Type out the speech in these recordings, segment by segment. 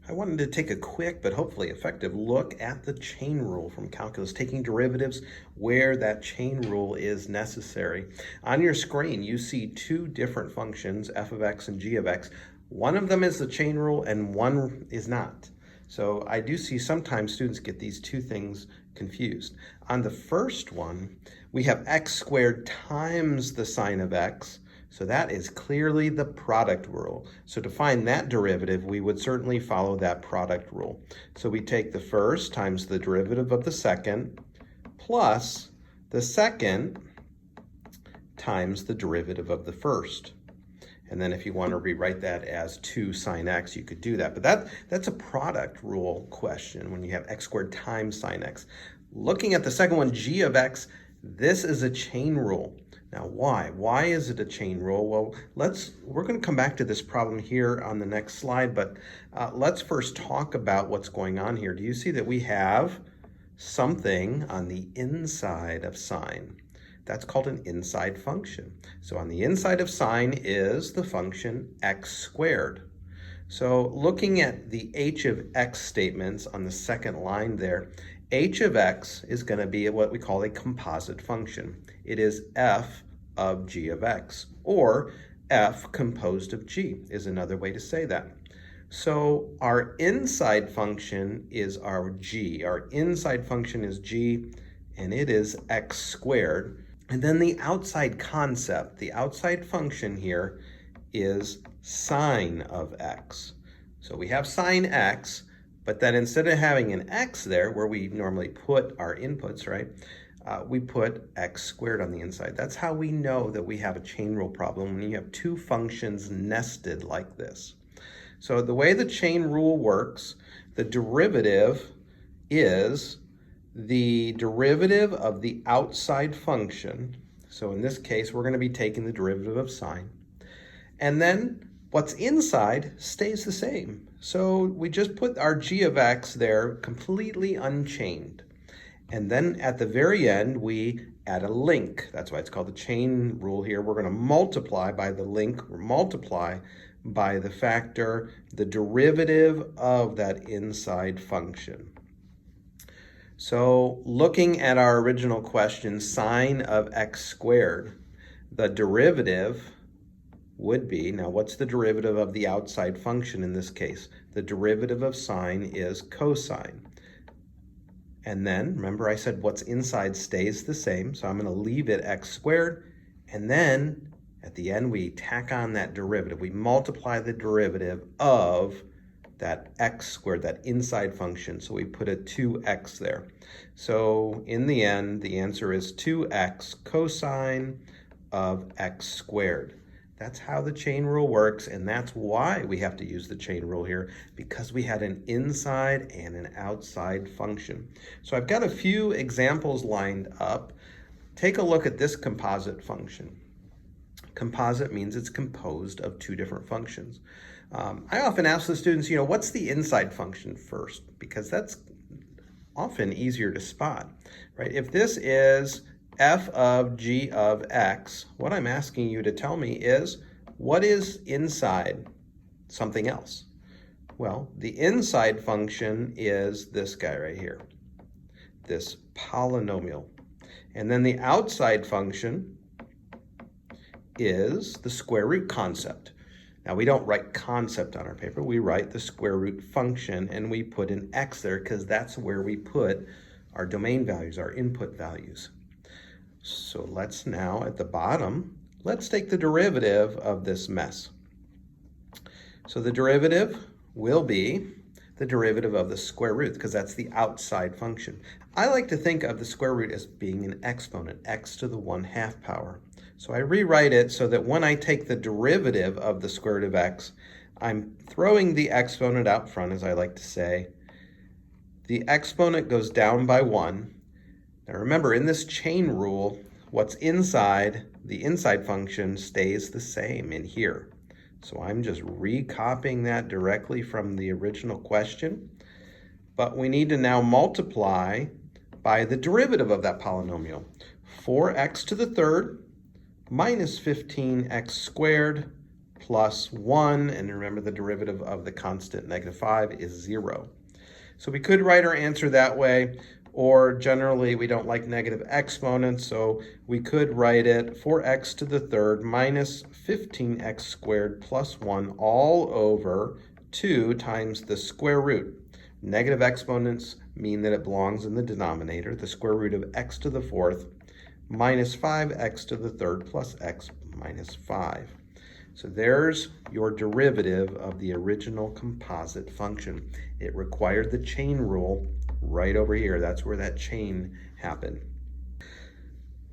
I wanted to take a quick but hopefully effective look at the chain rule from calculus, taking derivatives where that chain rule is necessary. On your screen, you see two different functions, f of x and g of x. One of them is the chain rule and one is not. So I do see sometimes students get these two things confused. On the first one, we have x squared times the sine of x. So that is clearly the product rule. So to find that derivative, we would certainly follow that product rule. So we take the first times the derivative of the second plus the second times the derivative of the first. And then if you want to rewrite that as 2 sine x, you could do that. But that's a product rule question when you have x squared times sine x. Looking at the second one, g of x, this is a chain rule. Now, why? Why is it a chain rule? Well, we're going to come back to this problem here on the next slide, but let's first talk about what's going on here. Do you see that we have something on the inside of sine? That's called an inside function. So on the inside of sine is the function x squared. So looking at the h of x statements on the second line there, h of x is going to be what we call a composite function. It is f of g of x, or f composed of g is another way to say that. So our inside function is our g. Our inside function is g, and it is x squared. And then the outside concept, the outside function here is sine of x. So we have sine x, but then instead of having an x there where we normally put our inputs, right, we put x squared on the inside. That's how we know that we have a chain rule problem when you have two functions nested like this. So the way the chain rule works, the derivative is the derivative of the outside function. So in this case, we're going to be taking the derivative of sine. And then what's inside stays the same. So we just put our g of x there completely unchained. And then at the very end, we add a link. That's why it's called the chain rule here. We're going to multiply by the link, or multiply by the factor, the derivative of that inside function. So looking at our original question, sine of x squared, the derivative would be, now what's the derivative of the outside function in this case? The derivative of sine is cosine. And then, remember I said what's inside stays the same, so I'm going to leave it x squared, and then at the end we tack on that derivative. We multiply the derivative of that x squared, that inside function, so we put a 2x there. So in the end, the answer is 2x cosine of x squared. That's how the chain rule works, and that's why we have to use the chain rule here, because we had an inside and an outside function. So I've got a few examples lined up. Take a look at this composite function. Composite means it's composed of two different functions. I often ask the students, what's the inside function first? Because that's often easier to spot, right? If this is f of g of x, what I'm asking you to tell me is, what is inside something else? Well, the inside function is this guy right here, this polynomial. And then the outside function is the square root concept. Now, we don't write concept on our paper. We write the square root function, and we put an x there because that's where we put our domain values, our input values. So let's now, at the bottom, let's take the derivative of this mess. So the derivative will be the derivative of the square root, because that's the outside function. I like to think of the square root as being an exponent, x to the 1/2 power. So I rewrite it so that when I take the derivative of the square root of x, I'm throwing the exponent out front, as I like to say. The exponent goes down by 1. Now remember, in this chain rule, what's inside, the inside function, stays the same in here. So I'm just recopying that directly from the original question. But we need to now multiply by the derivative of that polynomial. 4x to the third minus 15x squared plus 1, and remember the derivative of the constant -5 is 0. So we could write our answer that way, or generally we don't like negative exponents, so we could write it 4x to the third minus 15x squared plus 1 all over 2 times the square root. Negative exponents mean that it belongs in the denominator, the square root of x to the fourth minus 5x to the third plus x minus 5. So there's your derivative of the original composite function. It required the chain rule right over here. That's where that chain happened.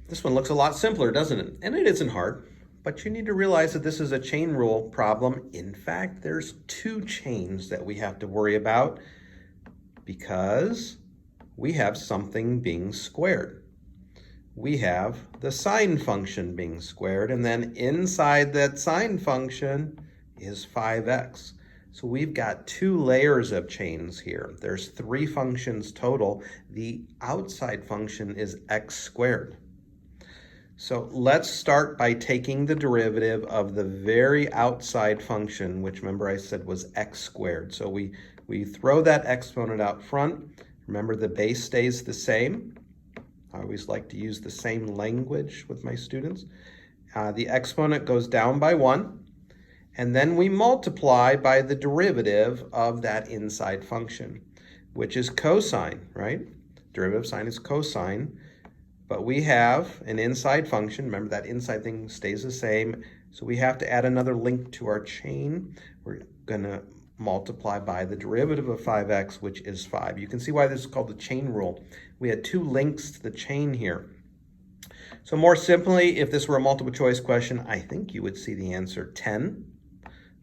This one looks a lot simpler, doesn't it? And it isn't hard, but you need to realize that this is a chain rule problem. In fact, there's 2 chains that we have to worry about because we have something being squared. We have the sine function being squared, and then inside that sine function is 5x. So we've got 2 layers of chains here. There's 3 functions total. The outside function is x squared. So let's start by taking the derivative of the very outside function, which remember I said was x squared. So we throw that exponent out front. Remember the base stays the same. I always like to use the same language with my students. The exponent goes down by 1, and then we multiply by the derivative of that inside function, which is cosine, right? Derivative of sine is cosine, but we have an inside function. Remember that inside thing stays the same, so we have to add another link to our chain. We're going to multiply by the derivative of 5x, which is 5. You can see why this is called the chain rule. We had 2 links to the chain here. So more simply, if this were a multiple choice question, I think you would see the answer 10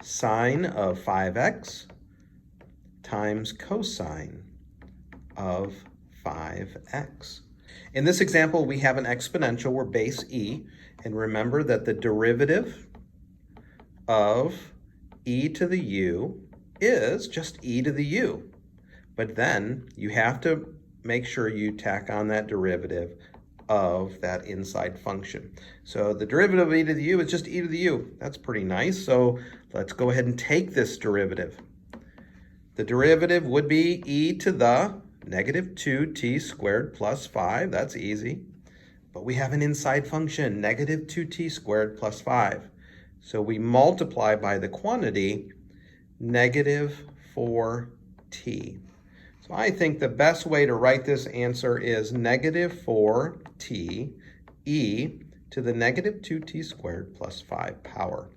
sine of 5x times cosine of 5x. In this example, we have an exponential. We're base e, and remember that the derivative of e to the u is just e to the u. But then you have to make sure you tack on that derivative of that inside function. So the derivative of e to the u is just e to the u. That's pretty nice. So let's go ahead and take this derivative. The derivative would be e to the negative 2t squared plus 5. That's easy. But we have an inside function, negative 2t squared plus 5. So we multiply by the quantity, negative 4t. So I think the best way to write this answer is negative 4t e to the negative 2t squared plus 5 power.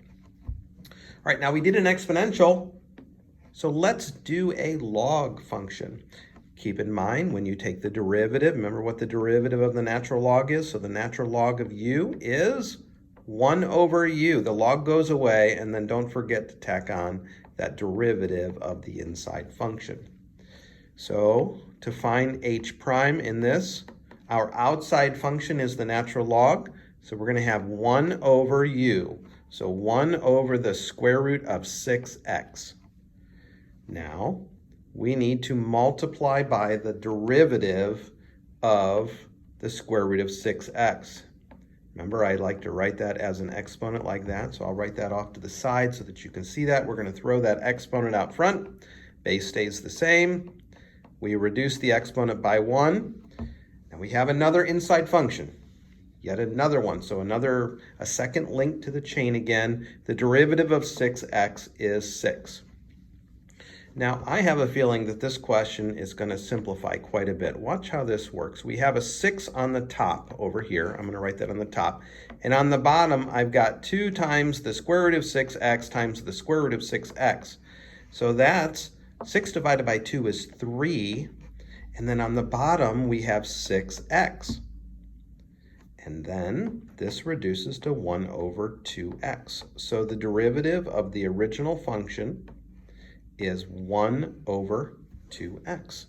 All right, now we did an exponential, so let's do a log function. Keep in mind when you take the derivative, remember what the derivative of the natural log is? So the natural log of u is 1 over u. The log goes away, and then don't forget to tack on that derivative of the inside function. So to find h prime in this, our outside function is the natural log, so we're going to have 1 over u. So 1 over the square root of 6x. Now, we need to multiply by the derivative of the square root of 6x. Remember, I like to write that as an exponent like that, so I'll write that off to the side so that you can see that. We're going to throw that exponent out front. Base stays the same. We reduce the exponent by 1, and we have another inside function. Yet another one, so a second link to the chain again. The derivative of 6x is 6. Now, I have a feeling that this question is going to simplify quite a bit. Watch how this works. We have a 6 on the top over here. I'm going to write that on the top. And on the bottom, I've got 2 times the square root of 6x times the square root of 6x. So that's 6 divided by 2 is 3. And then on the bottom, we have 6x. And then this reduces to 1 over 2x. So the derivative of the original function is 1 over 2x.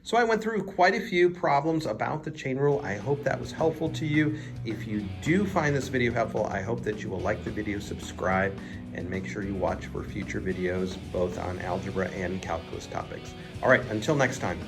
So I went through quite a few problems about the chain rule. I hope that was helpful to you. If you do find this video helpful, I hope that you will like the video, subscribe, and make sure you watch for future videos both on algebra and calculus topics. All right, until next time.